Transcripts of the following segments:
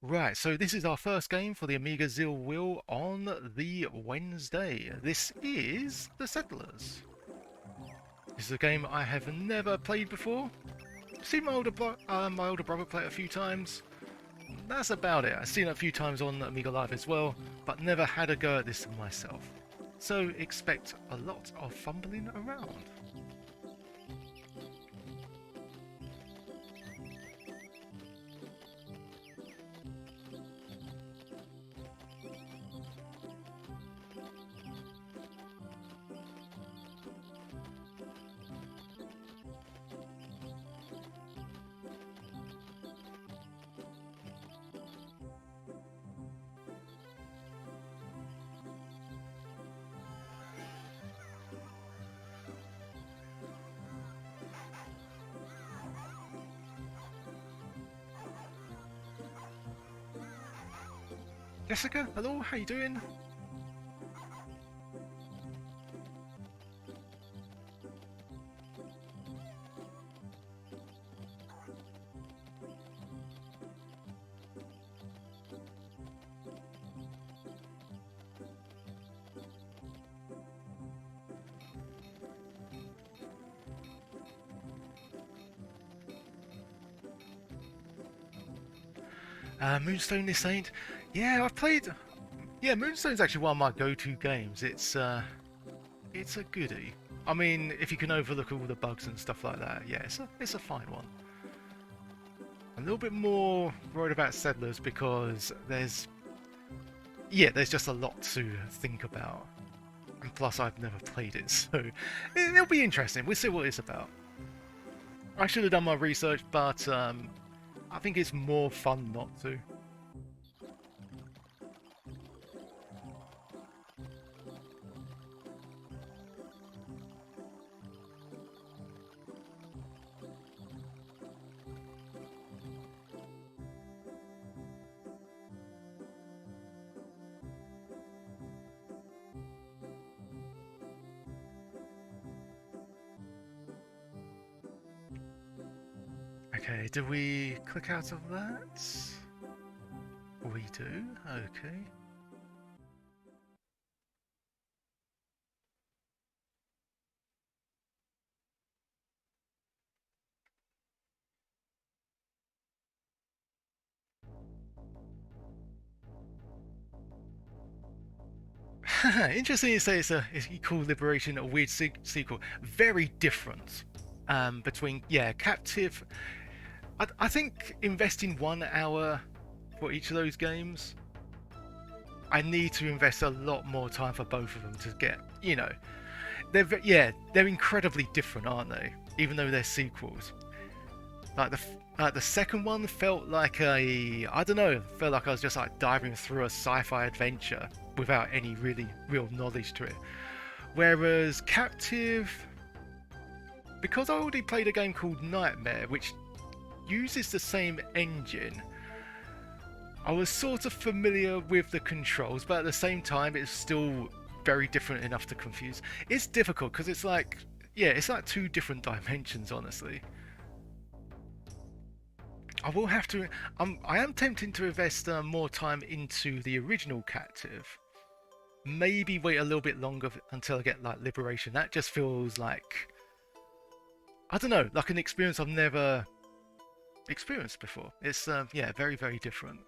Right, so this is our first game for the Amiga Zeal wheel on the Wednesday. This is The Settlers. This is a game I have never played before. Seen my older brother play it a few times. That's about it. I've seen it a few times on Amiga Live as well, but never had a go at this myself. So expect a lot of fumbling around. Jessica, hello, how you doing? Moonstone this ain't. Yeah, I've played. Yeah, Moonstone's actually one of my go-to games. It's a goodie. I mean, if you can overlook all the bugs and stuff like that, yeah, it's a fine one. I'm a little bit more worried about Settlers because there's just a lot to think about. And plus, I've never played it, so it'll be interesting. We'll see what it's about. I should have done my research, but I think it's more fun not to. Okay, do we click out of that? We do, okay. Interesting you say it's called Liberation, a weird sequel. Very different between, yeah, Captive. I think investing 1 hour for each of those games, I need to invest a lot more time for both of them to get, they're incredibly different, aren't they? Even though they're sequels. Like the second one felt like I don't know, felt like I was just like diving through a sci-fi adventure without any really real knowledge to it. Whereas Captive, because I already played a game called Nightmare, which uses the same engine, I was sort of familiar with the controls, but at the same time, it's still very different enough to confuse. It's difficult because it's like, yeah, it's like two different dimensions, honestly. I will have to. I am tempted to invest more time into the original Captive. Maybe wait a little bit longer until I get like Liberation. That just feels like, I don't know, like an experience I've never experienced before. It's yeah, very very different.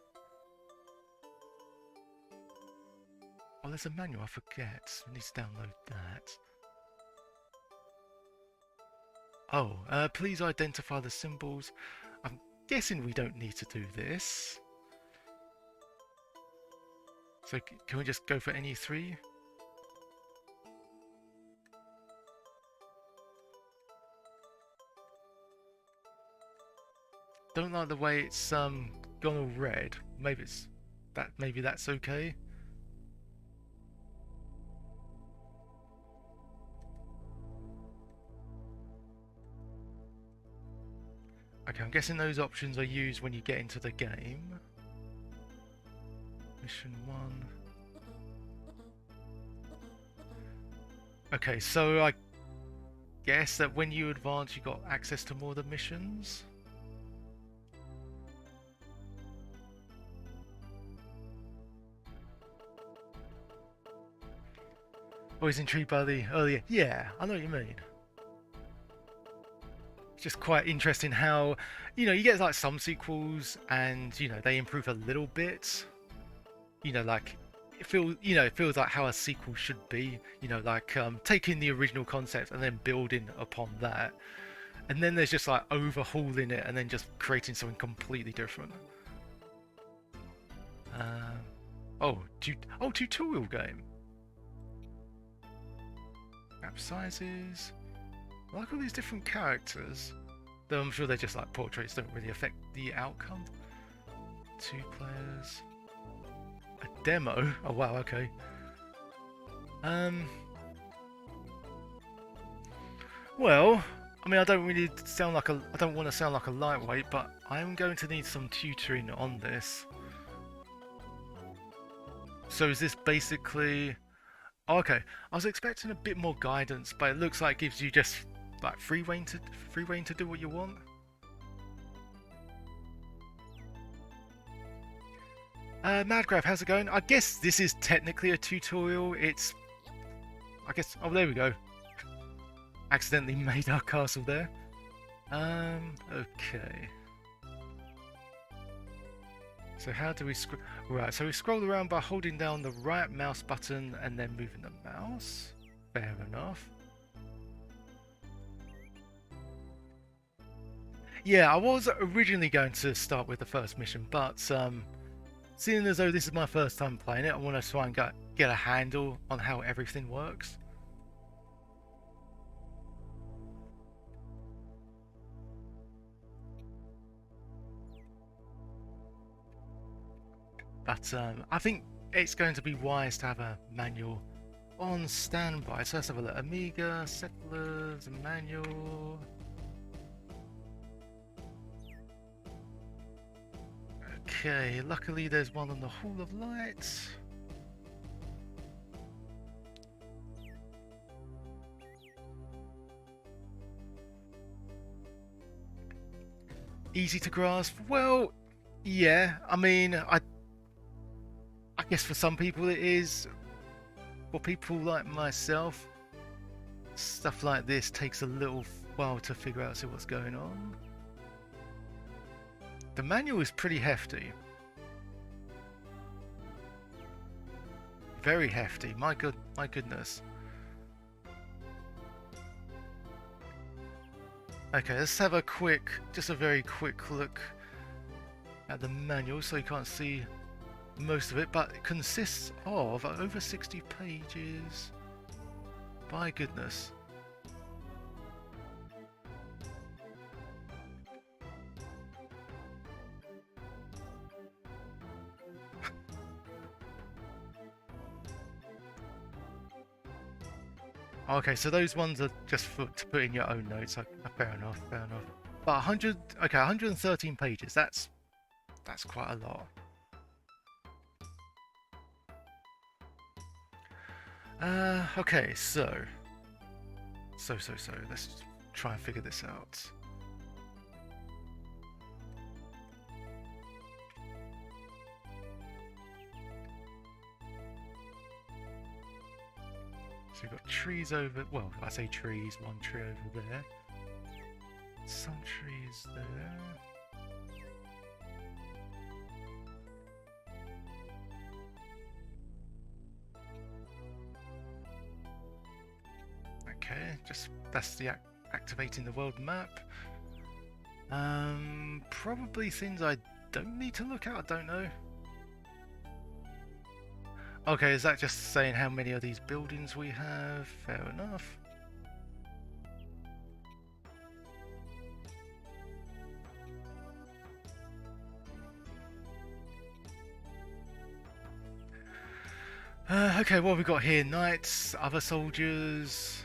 Oh, there's a manual. I forget. I need to download that. Oh, please identify the symbols. I'm guessing we don't need to do this. So can we just go for any three? Don't like the way it's gone all red. Maybe it's that. Maybe that's okay. Okay, I'm guessing those options are used when you get into the game. Mission 1. Okay, so I guess that when you advance, you got access to more of the missions. Always intrigued by the earlier. Yeah, I know what you mean. It's just quite interesting how, you get like some sequels and, they improve a little bit. Like it feels like how a sequel should be. Like taking the original concept and then building upon that. And then there's just like overhauling it and then just creating something completely different. Um, tutorial game. Map sizes. I like all these different characters. Though I'm sure they're just like portraits, don't really affect the outcome. 2 players. A demo? Oh wow, okay. Well, I mean, I don't want to sound like a lightweight, but I am going to need some tutoring on this. So is this basically... Oh, okay, I was expecting a bit more guidance, but it looks like it gives you just like free reign to do what you want. Madgrave, how's it going? I guess this is technically a tutorial. Oh, there we go. Accidentally made our castle there. Okay. So how do we scroll? Right, so we scroll around by holding down the right mouse button and then moving the mouse. Fair enough. Yeah, I was originally going to start with the first mission, but seeing as though this is my first time playing it, I want to try and get a handle on how everything works. But I think it's going to be wise to have a manual on standby. So let's have a look. Amiga, Settlers, manual. Okay, luckily there's one on the Hall of Light. Easy to grasp? Well, yeah. I mean, I guess for some people it is. For people like myself, stuff like this takes a little while to figure out what's going on. The manual is pretty hefty. Very hefty. My goodness. Okay, let's have just a very quick look at the manual so you can't see most of it, but it consists of over 60 pages. My goodness. Okay, so those ones are just to put in your own notes. Fair enough, fair enough. But 113 pages. That's quite a lot. Okay, so let's try and figure this out. So we've got trees well, I say trees, one tree over there. Some trees there. Okay, that's the activating the world map. Probably things I don't need to look at, I don't know. Okay, is that just saying how many of these buildings we have? Fair enough. Okay, what have we got here? Knights, other soldiers.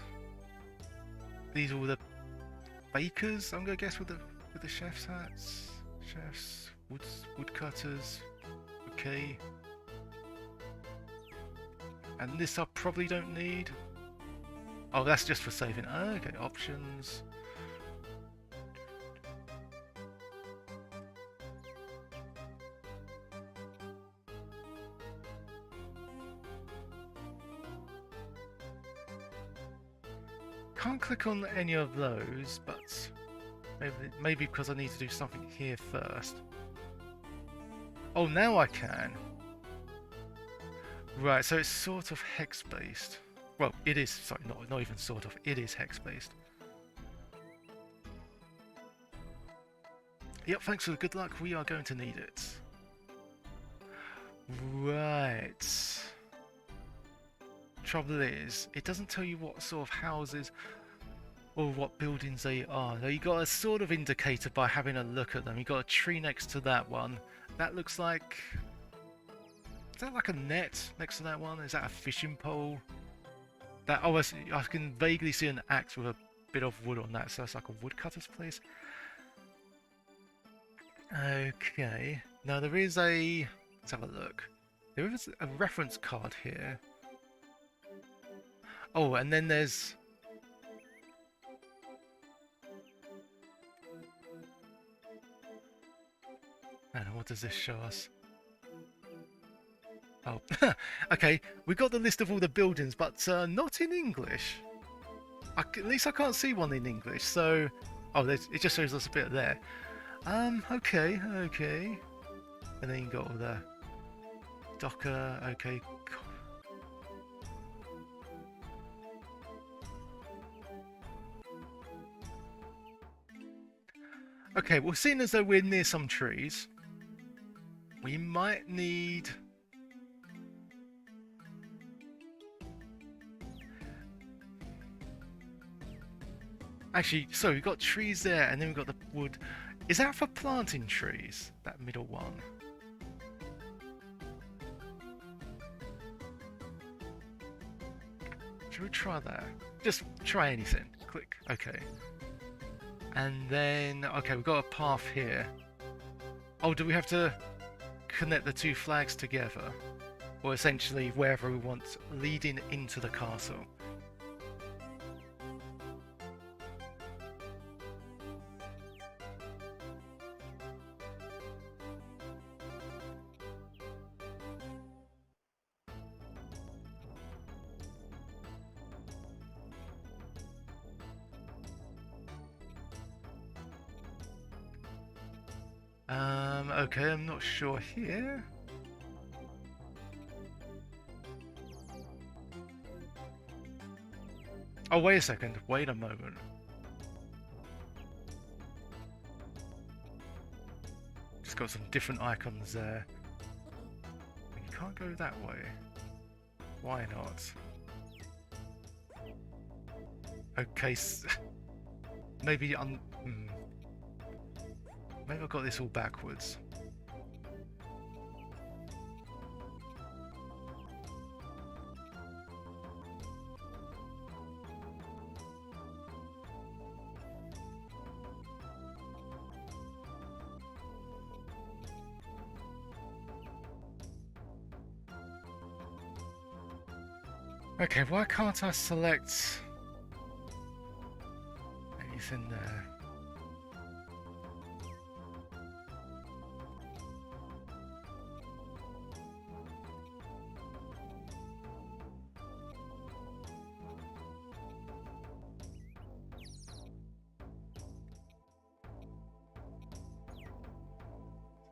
These are all the bakers, I'm gonna guess, with the chef's hats. Chefs, woodcutters. Okay. And this I probably don't need. Oh, that's just for saving. Okay, options. Can't click on any of those, but maybe because I need to do something here first. Oh, now I can. Right, so it's sort of hex-based. Well, it is, sorry, not even sort of, it is hex-based. Yep, thanks for the good luck, we are going to need it. Right. Trouble is, it doesn't tell you what sort of houses or what buildings they are. Now you got a sort of indicator by having a look at them. You got a tree next to that one. That looks like... Is that like a net next to that one? Is that a fishing pole? That I can vaguely see an axe with a bit of wood on that, so that's like a woodcutter's place. Okay. Now there is a... Let's have a look. There is a reference card here. Oh, and then there's... And what does this show us? Oh, okay. We got the list of all the buildings, but not in English. At least I can't see one in English. So, oh, it just shows us a bit there. Okay. And then you got all the Docker. Okay. Okay. Well, seeing as though we're near some trees, we might need... Actually, so we've got trees there, and then we've got the wood. Is that for planting trees? That middle one? Should we try that? Just try anything. Click. Okay. And then, okay, we've got a path here. Oh, do we have to connect the two flags together? Or essentially wherever we want, leading into the castle? Okay, I'm not sure here. Oh, wait a second. Wait a moment. Just got some different icons there. You can't go that way. Why not? Okay, maybe maybe I got this all backwards. Okay, why can't I select anything there?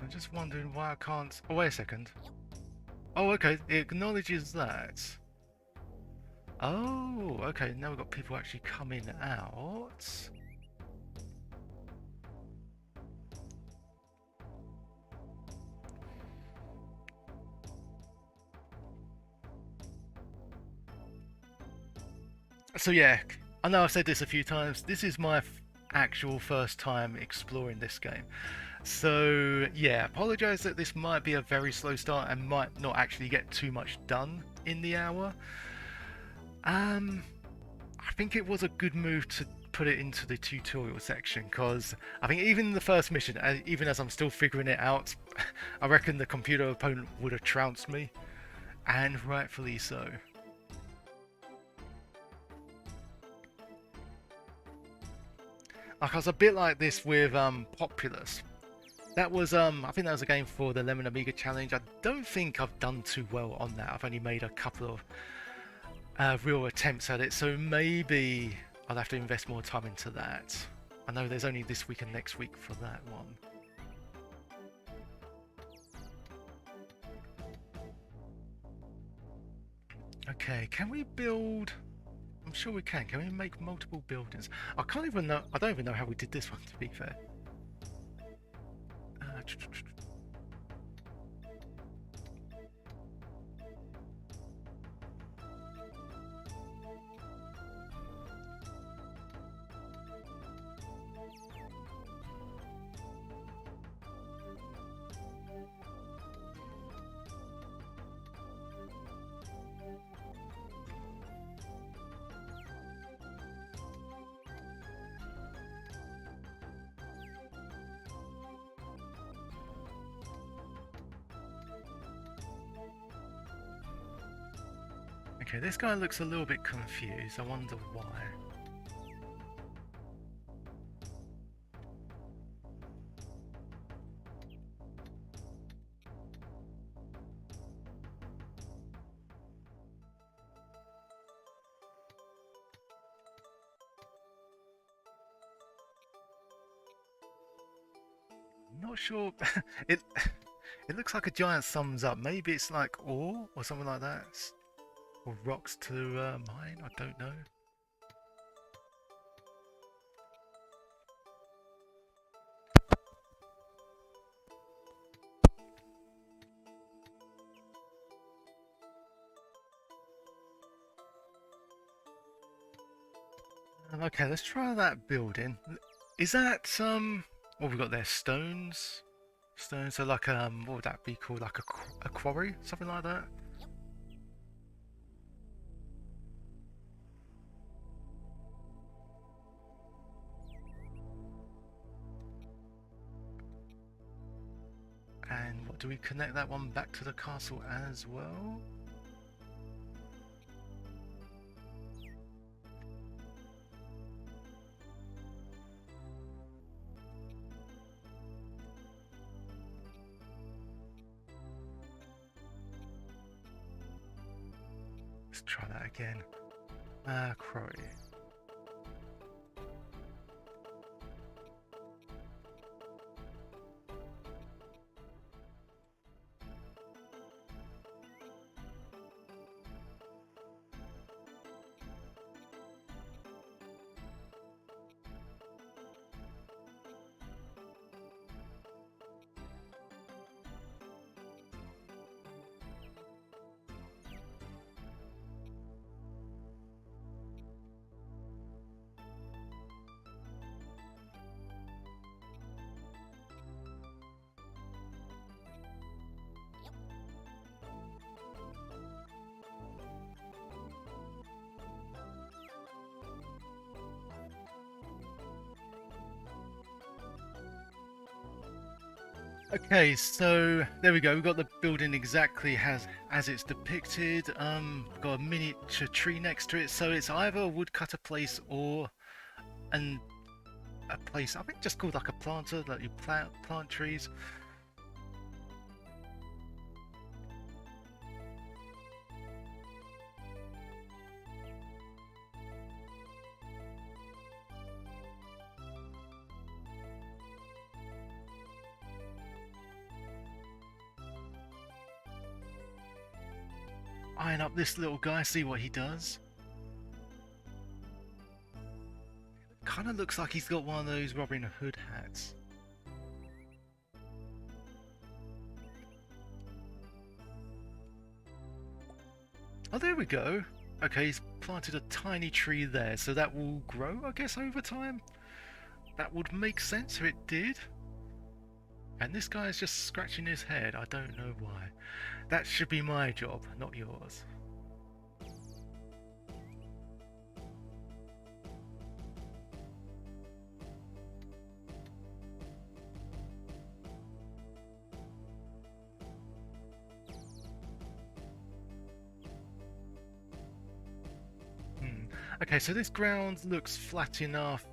I'm just wondering why I can't... Oh, wait a second. Oh, okay, it acknowledges that. Oh, okay, now we've got people actually coming out. So yeah, I know I've said this a few times, this is my actual first time exploring this game. So yeah, apologise that this might be a very slow start and might not actually get too much done in the hour. I think it was a good move to put it into the tutorial section, because I think even the first mission, even as I'm still figuring it out, I reckon the computer opponent would have trounced me, and rightfully so. Like, I was a bit like this with Populous. That was, I think that was a game for the Lemon Amiga Challenge. I don't think I've done too well on that. I've only made a couple of real attempts at it, so maybe I'll have to invest more time into that. I know there's only this week and next week for that one. Okay, can we build... I'm sure we can. Can we make multiple buildings? I can't even know... I don't even know how we did this one, to be fair. Okay, this guy looks a little bit confused. I wonder why. Not sure. it it looks like a giant thumbs up. Maybe it's like ore or something like that. Or rocks to mine. I don't know. Okay, let's try that building. Is that what we got there? Stones? Stones, so like what would that be called? Like a quarry? Something like that? And what do we connect that one back to the castle as well? Let's try that again. Quarry. Okay, so there we go. We've got the building exactly as it's depicted. Got a miniature tree next to it, so it's either a woodcutter place or a place I think just called like a planter, like you plant trees. Iron up this little guy, see what he does. Kind of looks like he's got one of those Robin Hood hats. Oh, there we go. Okay, he's planted a tiny tree there, so that will grow, I guess, over time. That would make sense if it did. And this guy is just scratching his head. I don't know why. That should be my job, not yours. Okay, so this ground looks flat enough.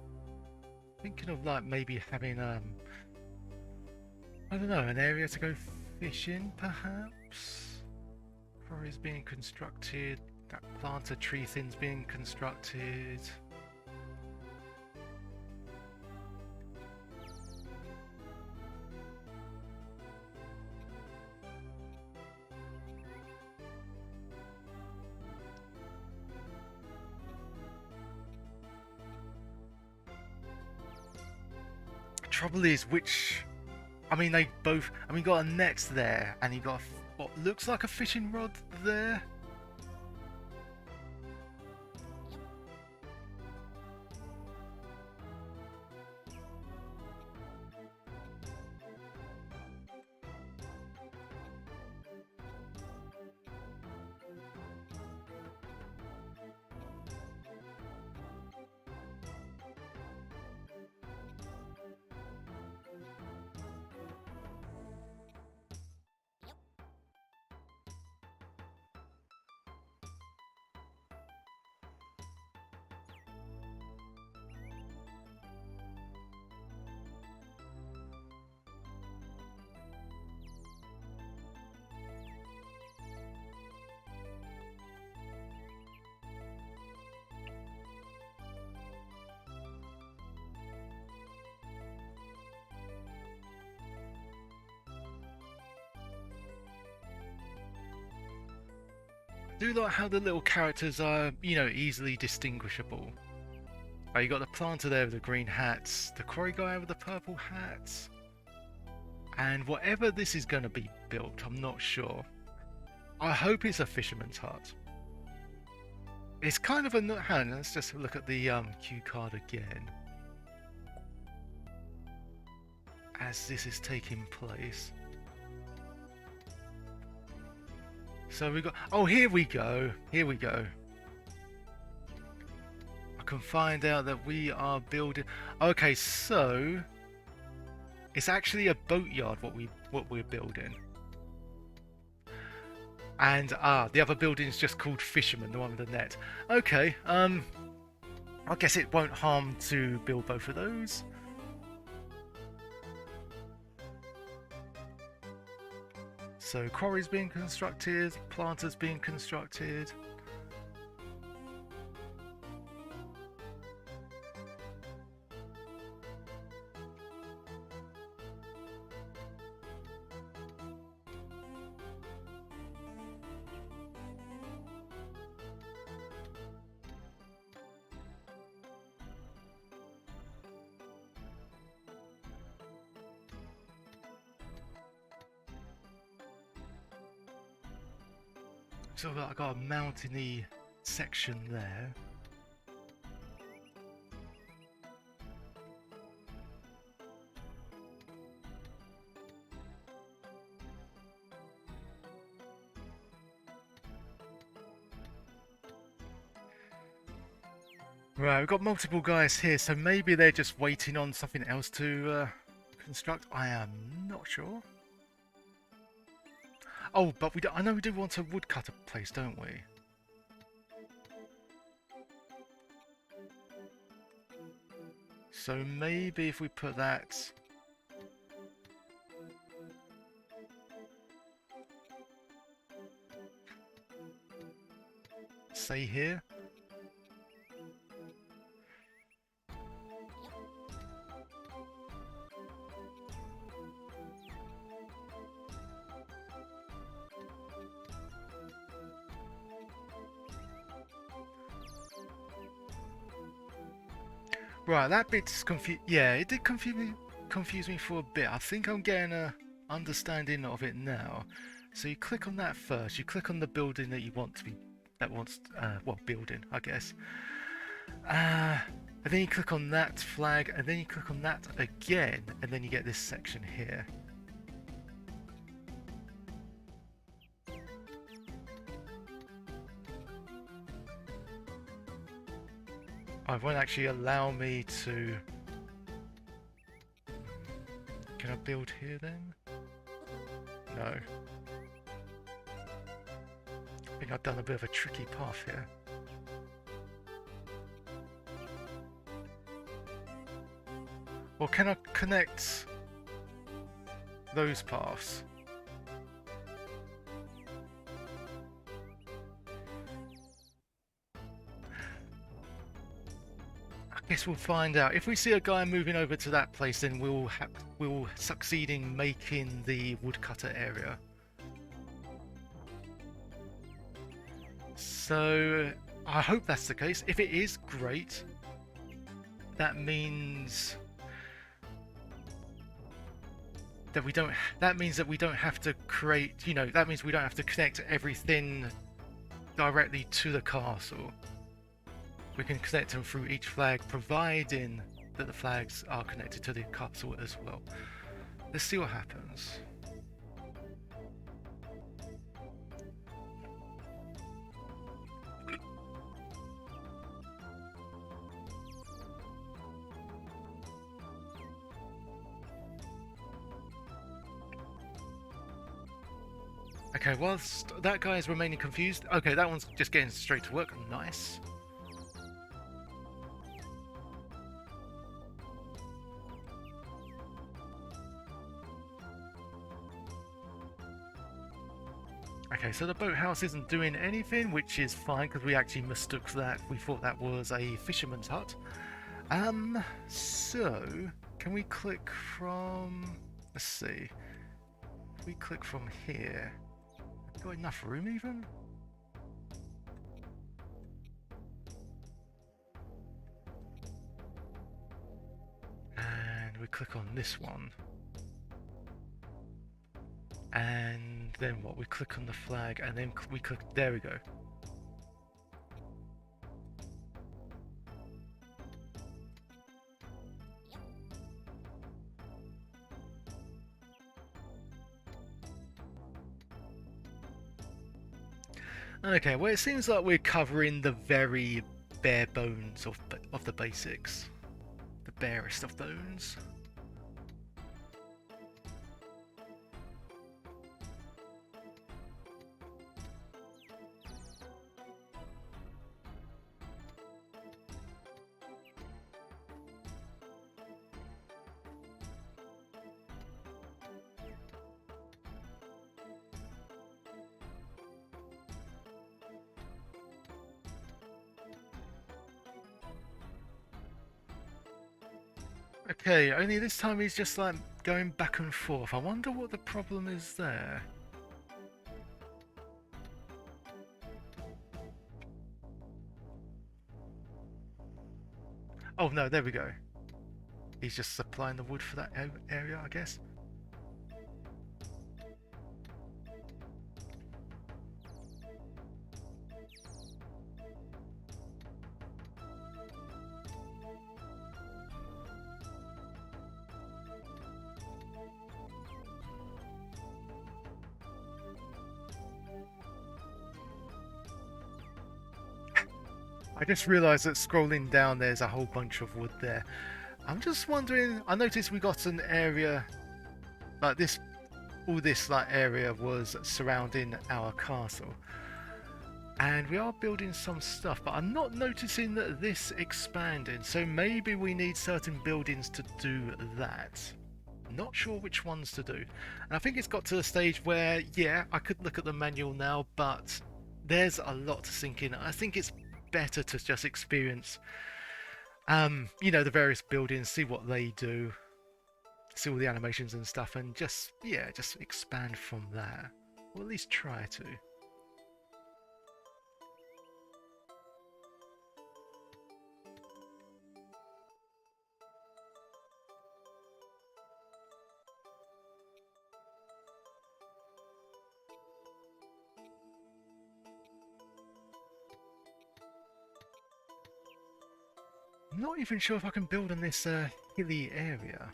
Thinking of like maybe having I don't know, an area to go fishing perhaps? Quarry's being constructed, that planter tree thing's being constructed. Trouble is, which... I mean, they both... I mean, you got a net there, and you got what looks like a fishing rod there. Do like how the little characters are, you know, easily distinguishable. Oh, you got the planter there with the green hats, the quarry guy with the purple hats, and whatever this is going to be built, I'm not sure. I hope it's a fisherman's hut. It's kind of a... Hang on, let's just look at the cue card again. As this is taking place. So we got... Oh, here we go. Here we go. I can find out that we are building... Okay, so... It's actually a boatyard what we're building. And, the other building is just called Fisherman, the one with the net. Okay, I guess it won't harm to build both of those. So, quarries being constructed, planters being constructed. So I got a mountainy section there. Right, we've got multiple guys here, so maybe they're just waiting on something else to construct. I am not sure. Oh, but I know we do want a woodcutter place, don't we? So maybe if we put that... say here. Right, that bit's confused. Yeah, it did confuse me for a bit. I think I'm getting a understanding of it now. So you click on that first. You click on the building that you want to be, well, building, I guess. And then you click on that flag, and then you click on that again, and then you get this section here. It won't actually allow me to... Can I build here then? No. I think I've done a bit of a tricky path here. Well, can I connect those paths? I guess we'll find out. If we see a guy moving over to that place, then we'll succeed in making the woodcutter area. So I hope that's the case. If it is, great. That means that we don't. That means that we don't have to create. That means we don't have to connect everything directly to the castle. We can connect them through each flag, providing that the flags are connected to the castle as well. Let's see what happens. Okay, whilst that guy is remaining confused. Okay, that one's just getting straight to work. Nice. Okay, so the boathouse isn't doing anything, which is fine because we actually mistook that. We thought that was a fisherman's hut. So can we click from? Let's see. If we click from here, have we got enough room even? And we click on this one. And then what? We click on the flag and then we click, there we go. Okay, well it seems like we're covering the very bare bones of the basics. The barest of bones. Okay, only this time he's just like going back and forth. I wonder what the problem is there. Oh no, there we go. He's just supplying the wood for that area, I guess. I just realised that scrolling down there's a whole bunch of wood there. I'm just wondering, I noticed we got an area like this, all this like area was surrounding our castle. And we are building some stuff, but I'm not noticing that this expanding, so maybe we need certain buildings to do that. Not sure which ones to do. And I think it's got to the stage where, yeah, I could look at the manual now, but there's a lot to sink in. I think it's better to just experience the various buildings, see what they do, see all the animations and stuff, and just expand from there, or at least try to. I'm not even sure if I can build on this hilly area.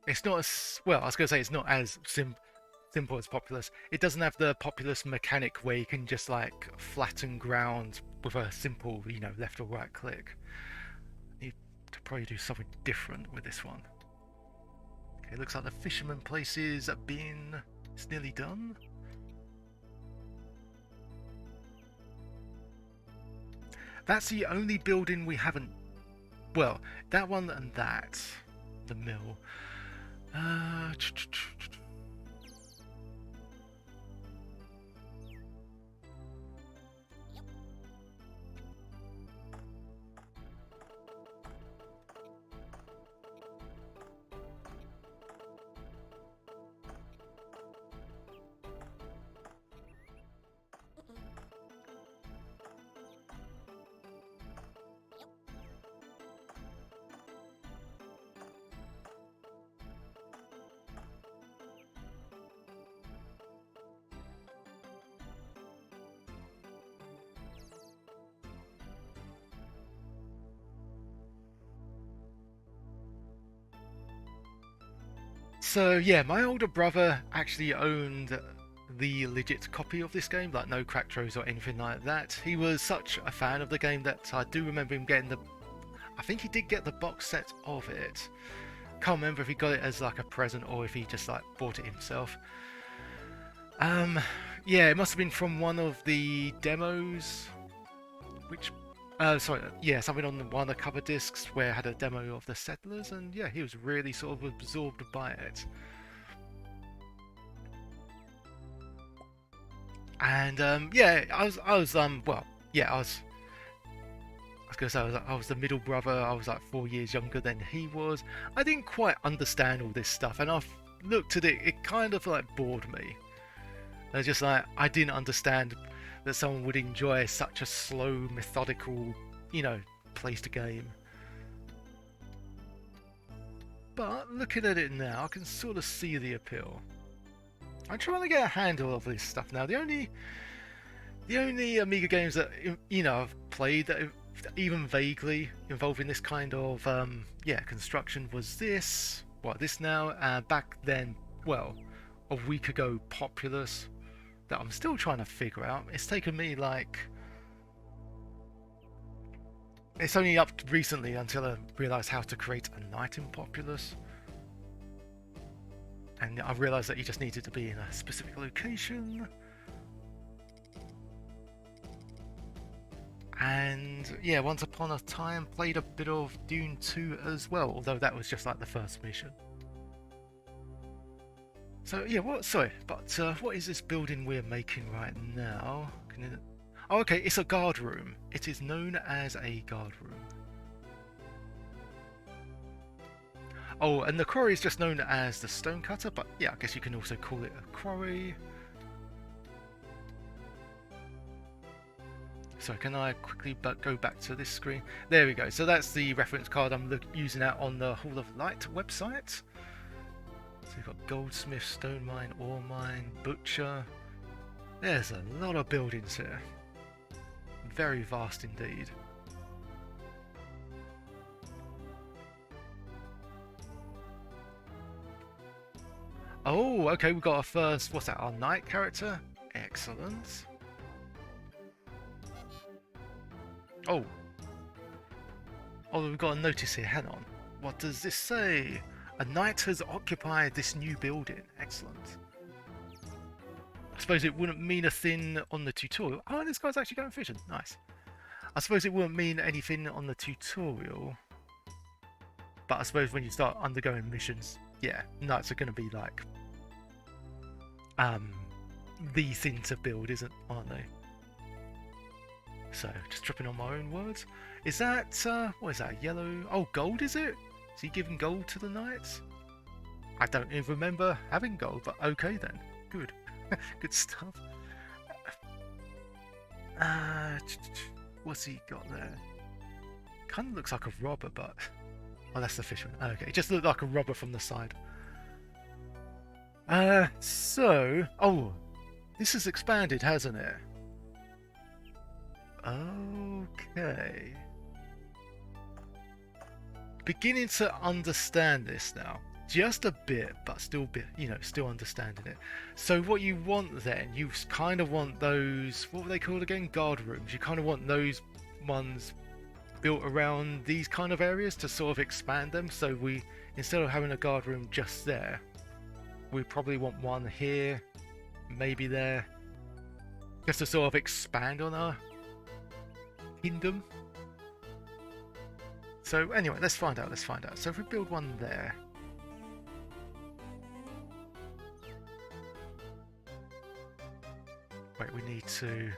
It's not as well. I was going to say it's not as simple as Populous. It doesn't have the Populous mechanic where you can just like flatten ground with a simple, left or right click. Need to probably do something different with this one. Okay, looks like the fisherman place is it's nearly done. That's the only building we haven't. Well, that one and that, the mill. So yeah, my older brother actually owned the legit copy of this game, like no cracked rows or anything like that. He was such a fan of the game that I do remember him getting the. I think he did get the box set of it. Can't remember if he got it as like a present or if he just like bought it himself. Um, yeah, it must have been from one of the demos, which. Sorry, yeah, something on one of the cover discs where it had a demo of the Settlers, and yeah, he was really sort of absorbed by it. And yeah, well, yeah, I was gonna say I was the middle brother. I was like 4 years younger than he was. I didn't quite understand all this stuff, and I've looked at it. It kind of like bored me. I was just like I didn't understand that someone would enjoy such a slow, methodical, you know, placed game. But looking at it now, I can sort of see the appeal. I'm trying to get a handle of this stuff now. The only Amiga games that I've played that even vaguely involving this kind of construction was this. This now? Back then, well, a week ago, Populous. That I'm still trying to figure out. It's taken me like. It's only up recently until I realised how to create a night in Populous. And I realised that you just needed to be in a specific location. And yeah, once upon a time played a bit of Dune 2 as well, although that was just like the first mission. So yeah, what is this building we're making right now? Oh, okay, it's a guard room. It is known as a guard room. Oh, and the quarry is just known as the stonecutter, but yeah, I guess you can also call it a quarry. So can I quickly go back to this screen? There we go. So that's the reference card I'm using out on the Hall of Light website. So you've got goldsmith, stone mine, ore mine, butcher. There's a lot of buildings here. Very vast indeed. Oh, okay, we've got our first, what's that, our knight character? Excellent. Oh. Oh, we've got a notice here, hang on. What does this say? A knight has occupied this new building. Excellent. I suppose it wouldn't mean a thing on the tutorial. Oh, this guy's actually going fishing. Nice. I suppose it wouldn't mean anything on the tutorial. But I suppose when you start undergoing missions, yeah, knights are going to be like the thing to build, aren't they? So, just tripping on my own words. Is that, what is that, yellow? Oh, gold is it? Is he giving gold to the knights? I don't even remember having gold, but okay then. Good. Good stuff. What's he got there? Kind of looks like a robber, but... Oh, that's the fisherman. Okay, it just looked like a robber from the side. Oh, this has expanded, hasn't it? Okay. Beginning to understand this now. Just a bit, but still still understanding it. So what you want then, you kind of want those, what were they called again? Guard rooms. You kind of want those ones built around these kind of areas to sort of expand them. So instead of having a guard room just there, we probably want one here, maybe there, just to sort of expand on our kingdom. So anyway, let's find out. So if we build one there. Wait, we need to...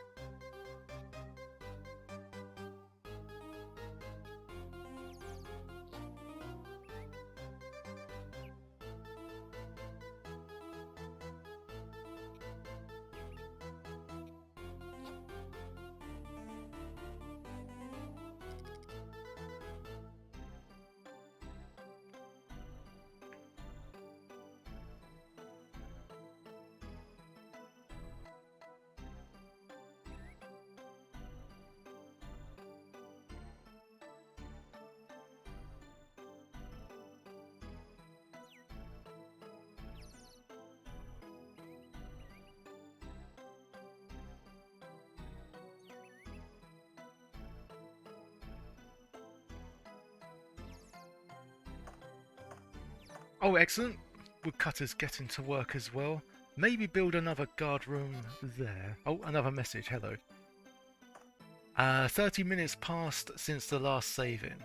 Oh, excellent. Woodcutters getting to work as well. Maybe build another guard room there. Oh, another message. Hello. 30 minutes passed since the last save-in.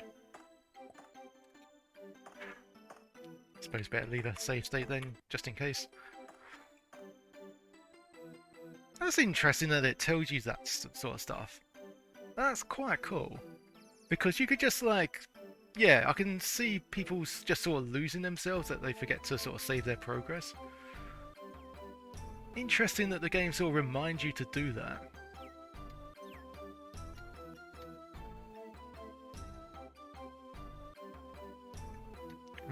Suppose better leave a save state then, just in case. That's interesting that it tells you that sort of stuff. That's quite cool. Because you could just like... Yeah, I can see people just sort of losing themselves, that they forget to sort of save their progress. Interesting that the game sort of reminds you to do that.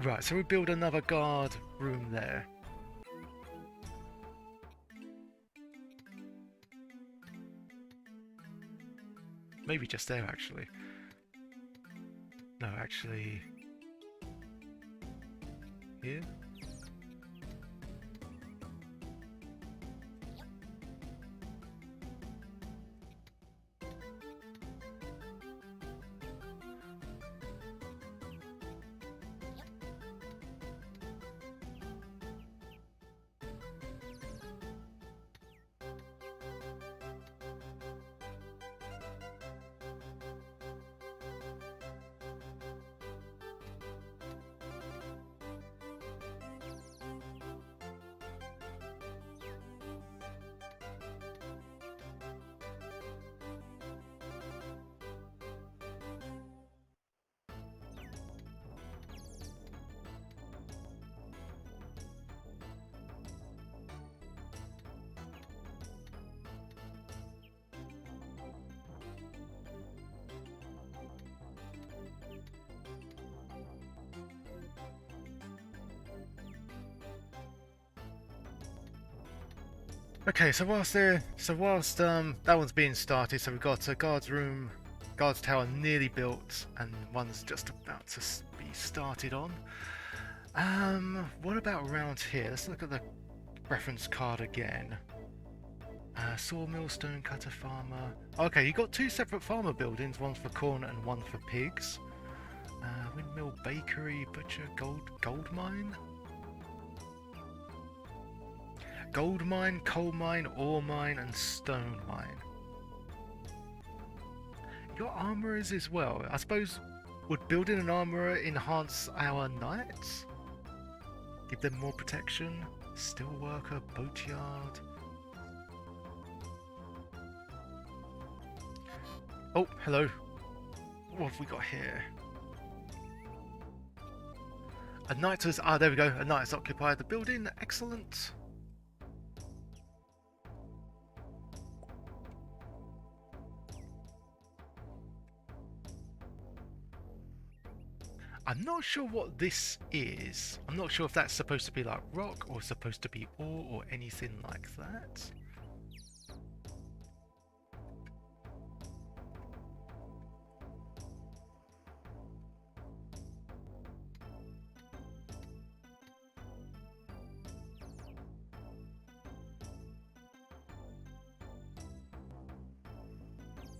Right, so we build another guard room there. Maybe just there, actually. No, actually... Here? Okay, so whilst that one's being started, so we've got a guards room, guards tower nearly built, and one's just about to be started on. What about around here? Let's look at the reference card again. Sawmill, stonecutter, farmer. Okay, you got two separate farmer buildings, one for corn and one for pigs. Windmill, bakery, butcher, gold mine. Gold mine, coal mine, ore mine, and stone mine. Your armourers as well. I suppose, would building an armourer enhance our knights? Give them more protection? Steel worker, boatyard. Oh, hello. What have we got here? A knight has... Ah, there we go. A knight has occupied the building. Excellent. I'm not sure what this is. I'm not sure if that's supposed to be like rock or supposed to be ore or anything like that.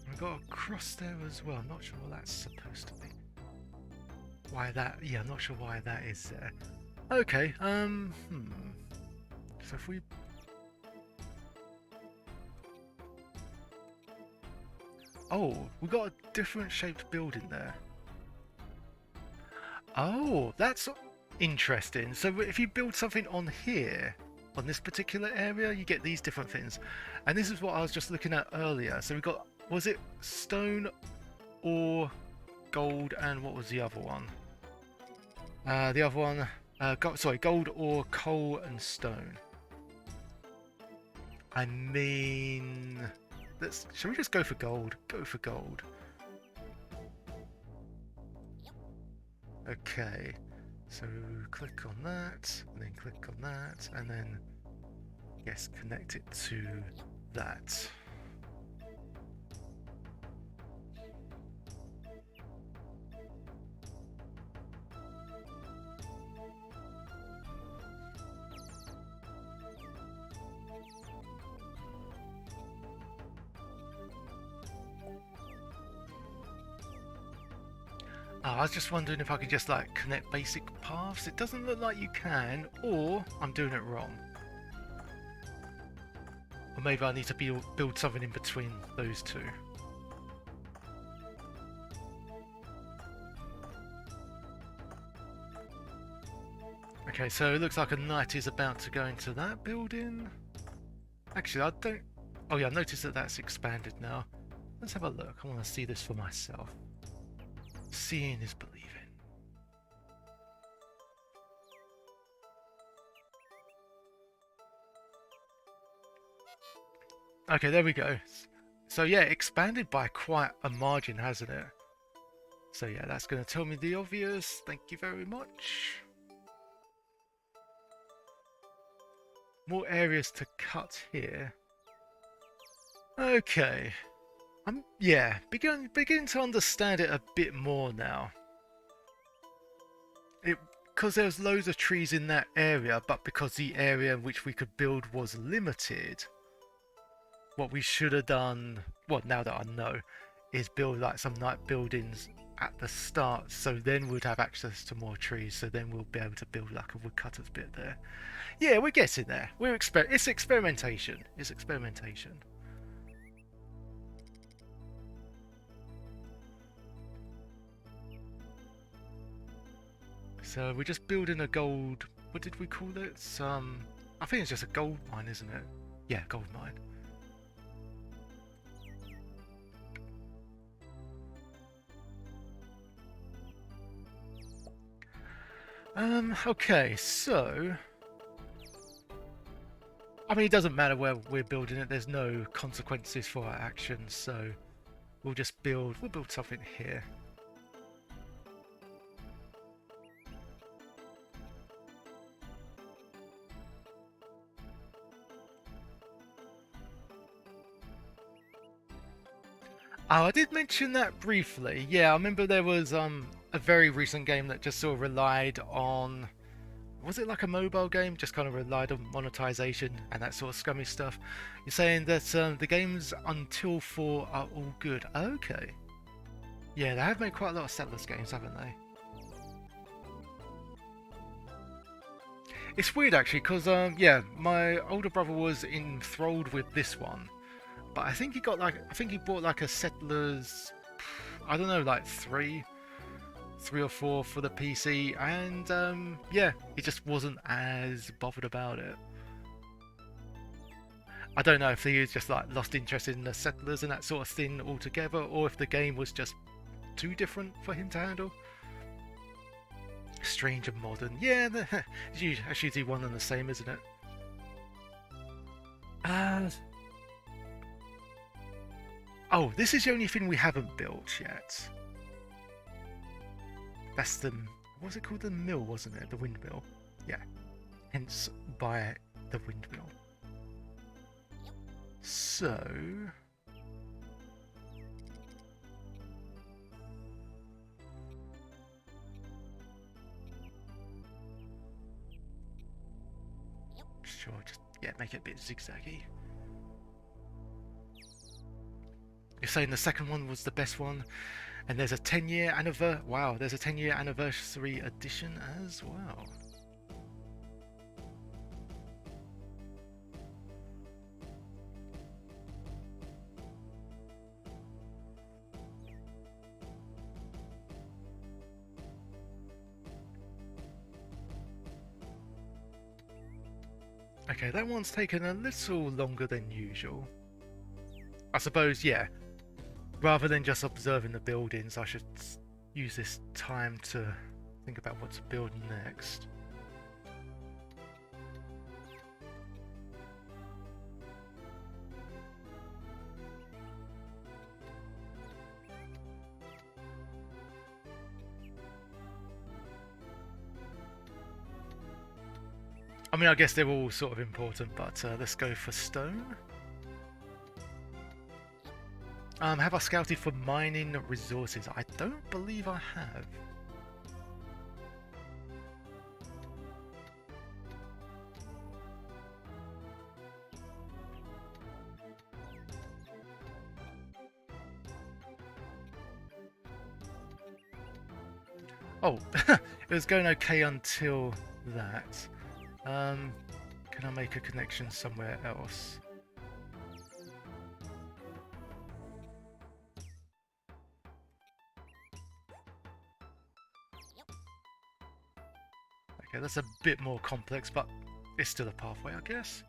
We've got a cross there as well. I'm not sure what that's supposed to be. Why that? Yeah, I'm not sure why that is there. Okay, So if we... Oh, we got a different shaped building there. Oh, that's interesting. So if you build something on here, on this particular area, you get these different things. And this is what I was just looking at earlier. So we got, was it stone or gold, and what was the other one? The other one, gold or coal and stone. I mean, shall we just go for gold? Go for gold. Okay, so click on that, and then click on that, and then, yes, connect it to that. Oh, I was just wondering if I could just like connect basic paths. It doesn't look like you can, or I'm doing it wrong. Or maybe I need to build something in between those two. Okay, so it looks like a knight is about to go into that building. Actually, I don't... Oh yeah, I noticed that that's expanded now. Let's have a look. I want to see this for myself. Seeing is believing. Okay, there we go. So yeah, expanded by quite a margin, hasn't it? So yeah, that's going to tell me the obvious. Thank you very much. More areas to cut here. Okay. Yeah, beginning to understand it a bit more now. Because there's loads of trees in that area, but because the area in which we could build was limited, what we should have done, well, now that I know, is build like some night buildings at the start, so then we'd have access to more trees, so then we'll be able to build like a woodcutter's bit there. Yeah, we're getting there. It's experimentation. It's experimentation. So we're just building a gold... What did we call it? I think it's just a gold mine, isn't it? Yeah, gold mine. Okay, so... I mean, it doesn't matter where we're building it. There's no consequences for our actions, so we'll build something here. Oh, I did mention that briefly. Yeah, I remember there was a very recent game that just sort of relied on... Was it like a mobile game? Just kind of relied on monetization and that sort of scummy stuff. You're saying that the games until 4 are all good. Okay. Yeah, they have made quite a lot of Settlers games, haven't they? It's weird actually, because yeah, my older brother was enthralled with this one. But I think he bought like a Settlers, I don't know, like three or four for the PC, and yeah, he just wasn't as bothered about it. I don't know if he was just like lost interest in the Settlers and that sort of thing altogether, or if the game was just too different for him to handle. Strange and modern, yeah, it's usually one and the same, isn't it? Uh, Oh, this is the only thing we haven't built yet. That's the... What was it called? The mill, wasn't it? The windmill. Yeah. Hence, by the windmill. So... Sure, just, yeah, make it a bit zigzaggy. You're saying the second one was the best one, and there's a 10-year anniversary. Wow, there's a 10-year anniversary edition as well. Okay, that one's taken a little longer than usual. I suppose, yeah. Rather than just observing the buildings, I should use this time to think about what to build next. I mean, I guess they're all sort of important, but let's go for stone. Have I scouted for mining resources? I don't believe I have. Oh, it was going okay until that. Can I make a connection somewhere else? Okay, that's a bit more complex, but it's still a pathway, I guess.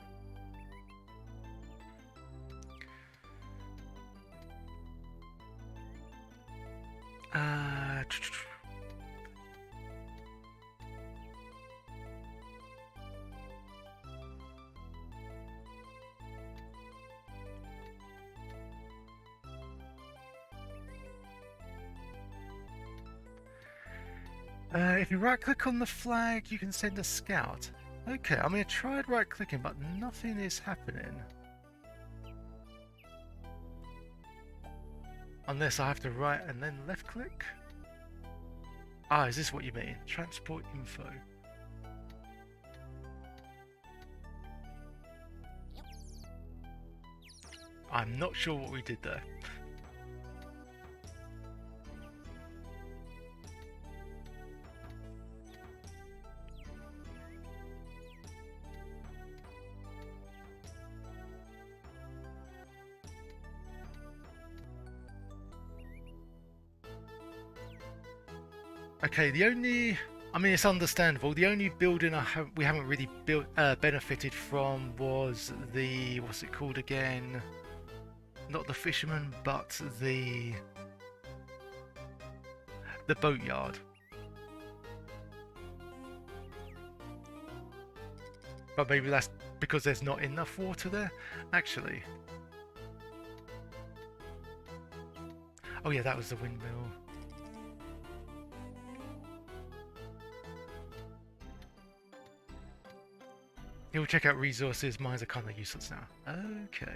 If you right-click on the flag, you can send a scout. Okay, I mean, I tried right-clicking, but nothing is happening. Unless I have to right and then left-click? Ah, is this what you mean? Transport info. I'm not sure what we did there. Okay, the only... I mean, it's understandable. The only building we haven't really benefited from was the... What's it called again? Not the fisherman, but the boatyard. But maybe that's because there's not enough water there. Actually. Oh yeah, that was the windmill. You'll check out resources. Mines are kind of useless now. Okay.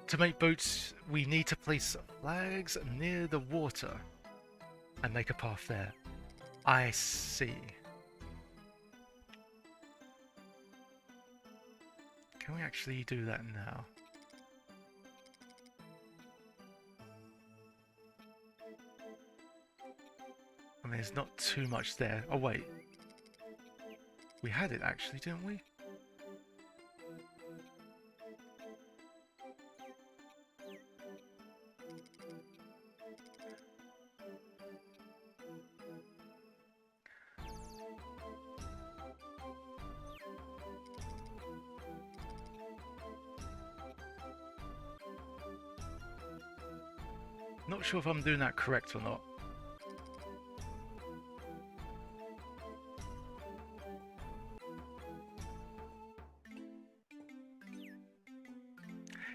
To make boats, we need to place flags near the water and make a path there. I see. Can we actually do that now? I mean, there's not too much there. Oh, wait. We had it actually, didn't we? Not sure if I'm doing that correct or not.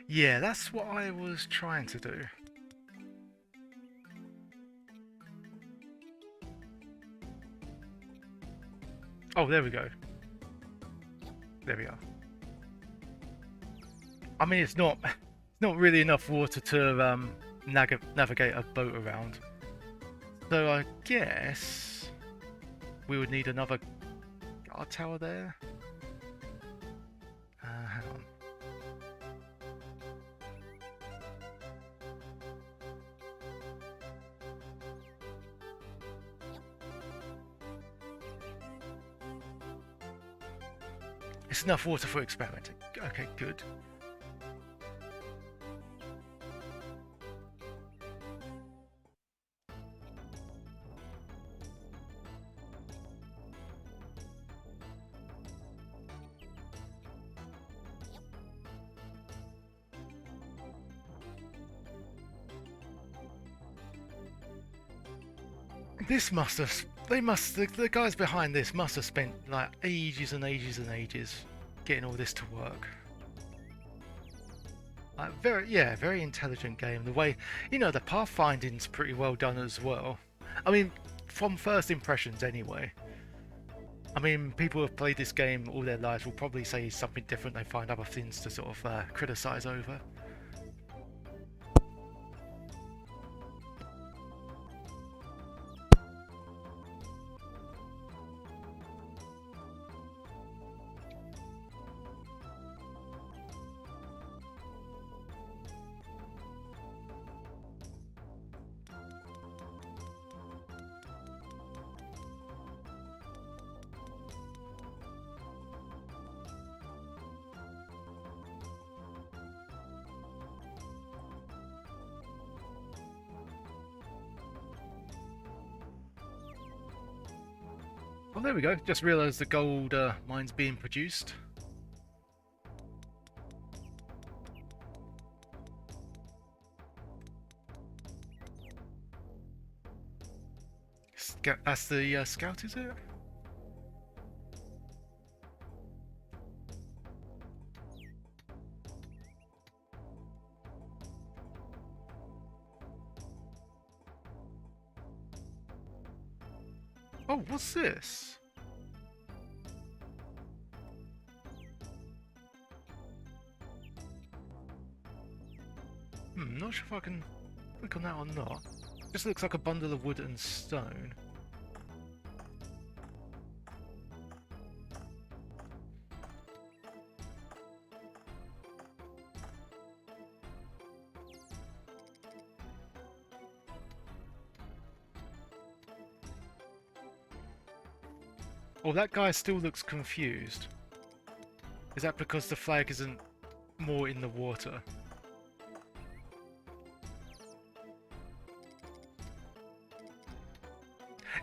Yeah, that's what I was trying to do. Oh, there we go. There we are. I mean, it's not really enough water to navigate a boat around. So I guess we would need another guard tower there. Hang on. It's enough water for experimenting. Okay, good. This must have... The guys behind this must have spent like ages and ages and ages getting all this to work. Like, very intelligent game. The way, you know, the pathfinding's pretty well done as well. I mean, from first impressions anyway. I mean, people who have played this game all their lives will probably say something different. They find other things to sort of criticize over. there we go. Just realised the gold mine's being produced. That's the scout, is it? Oh, what's this? Not sure if I can click on that or not. Just looks like a bundle of wood and stone. Oh, that guy still looks confused. Is that because the flag isn't more in the water?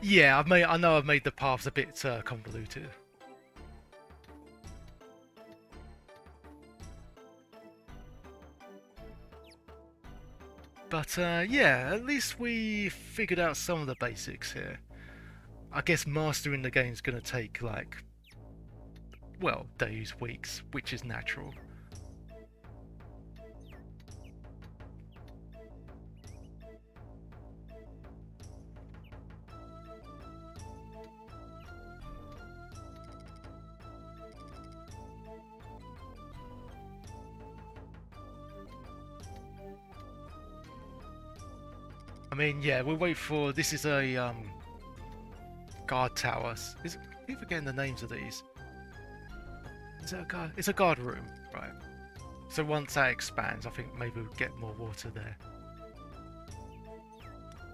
Yeah, I know I've made the paths a bit convoluted. But yeah, at least we figured out some of the basics here. I guess mastering the game's gonna take like, well, days, weeks, which is natural. I mean, yeah, we'll wait for... This is a guard tower. I keep forgetting the names of these. Is it a guard? It's a guard room, right? So once that expands, I think maybe we'll get more water there.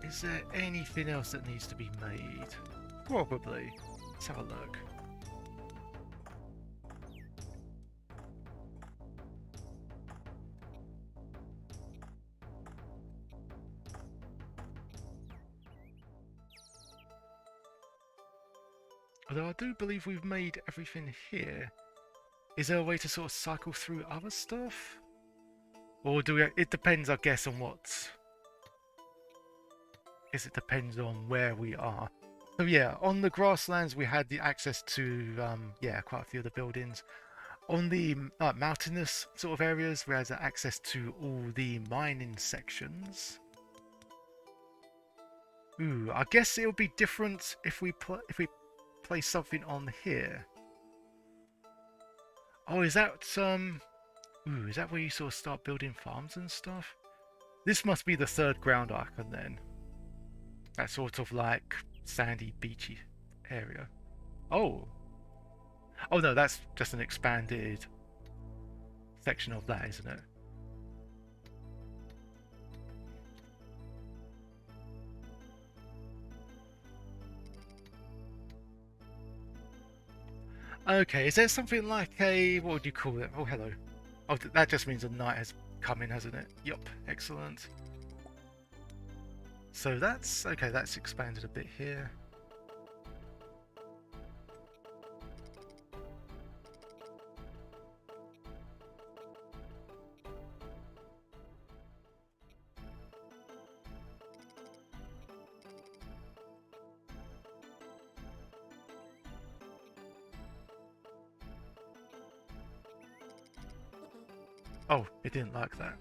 Is there anything else that needs to be made? Probably. Let's have a look. Although I do believe we've made everything here. Is there a way to sort of cycle through other stuff? Or do we... It depends, I guess, on what... I guess it depends on where we are. So yeah, on the grasslands we had the access to, yeah, quite a few of the buildings. On the mountainous sort of areas, we had access to all the mining sections. Ooh, I guess it'll be different if we place something on here. Oh, is that ooh, is that where you sort of start building farms and stuff? This must be the third ground icon then. That sort of like sandy, beachy area. Oh. Oh no, that's just an expanded section of that, isn't it? Okay, is there something like a... what would you call it? Oh, hello. Oh, that just means the night has come in, hasn't it? Yup, excellent. So that's... okay, that's expanded a bit here. Oh, it didn't like that.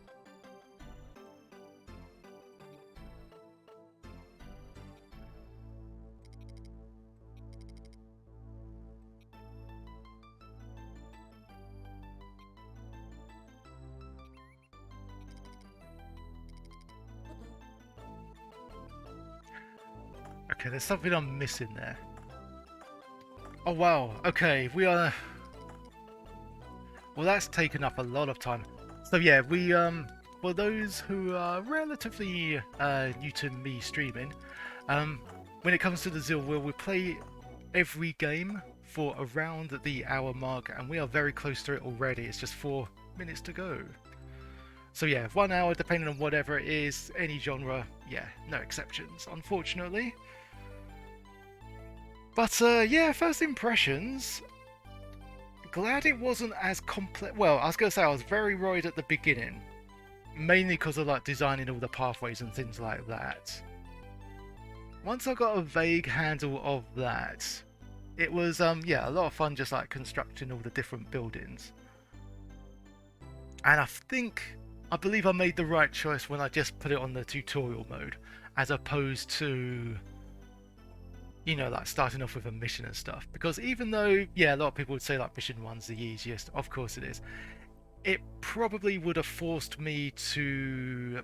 Okay, there's something I'm missing there. Oh wow, okay, we are... well, that's taken up a lot of time. So yeah, we, for those who are relatively new to me streaming, when it comes to the Zeal, we play every game for around the hour mark, and we are very close to it already. It's just 4 minutes to go. So yeah, 1 hour, depending on whatever it is, any genre, yeah, no exceptions, unfortunately. But yeah, first impressions. Glad it wasn't as complex. Well, I was gonna say I was very worried at the beginning, mainly because of like designing all the pathways and things like that. Once I got a vague handle of that, it was yeah, a lot of fun just like constructing all the different buildings. And I believe I made the right choice when I just put it on the tutorial mode, as opposed to, you know, like starting off with a mission and stuff. Because even though, yeah, a lot of people would say like mission one's the easiest, of course it is, it probably would have forced me to,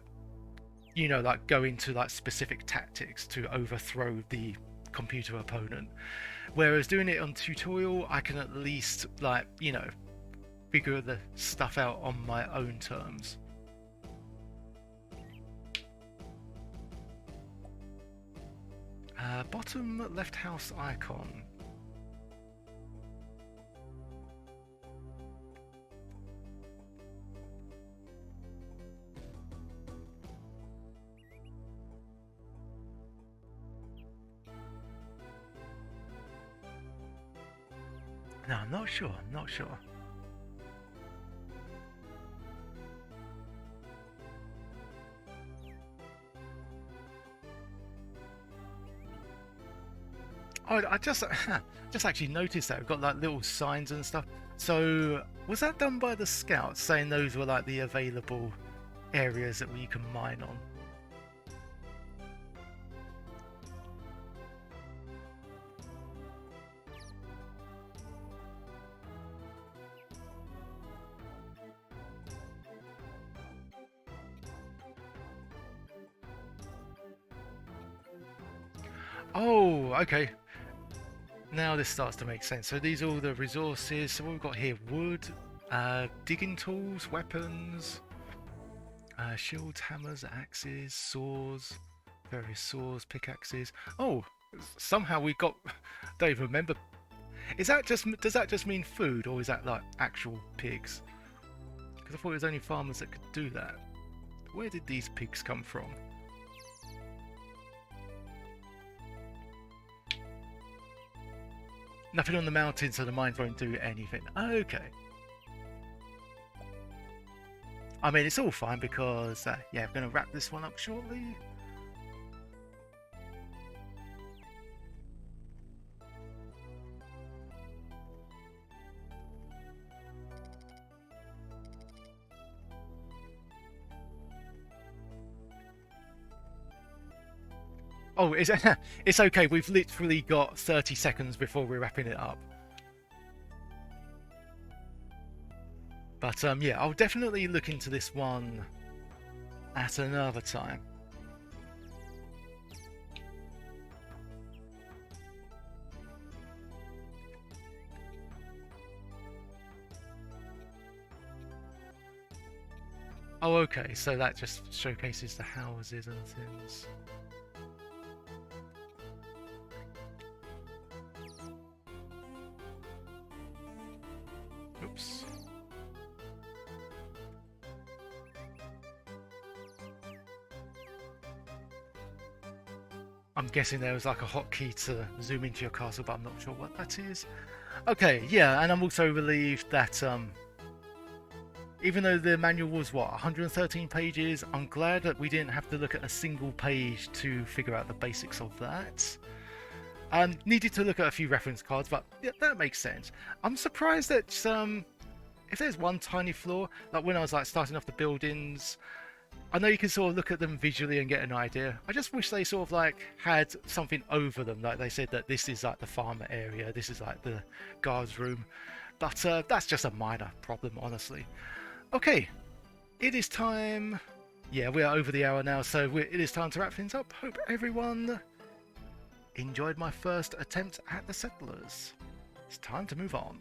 you know, like go into like specific tactics to overthrow the computer opponent. Whereas doing it on tutorial, I can at least, like, you know, figure the stuff out on my own terms. Bottom left house icon. No, I'm not sure. I'm not sure. Oh, I just just actually noticed that we've got like little signs and stuff. So was that done by the scouts, saying those were like the available areas that we can mine on? Oh, okay. Now this starts to make sense. So these are all the resources. So what we've got here: wood, digging tools, weapons, shields, hammers, axes, saws, various saws, pickaxes. Oh, somehow we got. Don't even remember. Is that just? Does that just mean food, or is that like actual pigs? Because I thought it was only farmers that could do that. Where did these pigs come from? Nothing on the mountain, so the mines won't do anything. Okay. I mean, it's all fine because, yeah, I'm going to wrap this one up shortly. Oh, it's okay. We've literally got 30 seconds before we're wrapping it up. But yeah, I'll definitely look into this one at another time. Oh, okay, so that just showcases the houses and things. Oops. I'm guessing there was like a hotkey to zoom into your castle, but I'm not sure what that is. Okay, yeah, and I'm also relieved that even though the manual was what 113 pages, I'm glad that we didn't have to look at a single page to figure out the basics of that. Needed to look at a few reference cards, but yeah, that makes sense. I'm surprised that if there's one tiny flaw, like when I was like starting off the buildings, I know you can sort of look at them visually and get an idea. I just wish they sort of like had something over them, like they said that this is like the farmer area, this is like the guard's room. But that's just a minor problem, honestly. Okay, it is time. Yeah, we are over the hour now, so it is time to wrap things up. Hope everyone enjoyed my first attempt at the settlers. It's time to move on.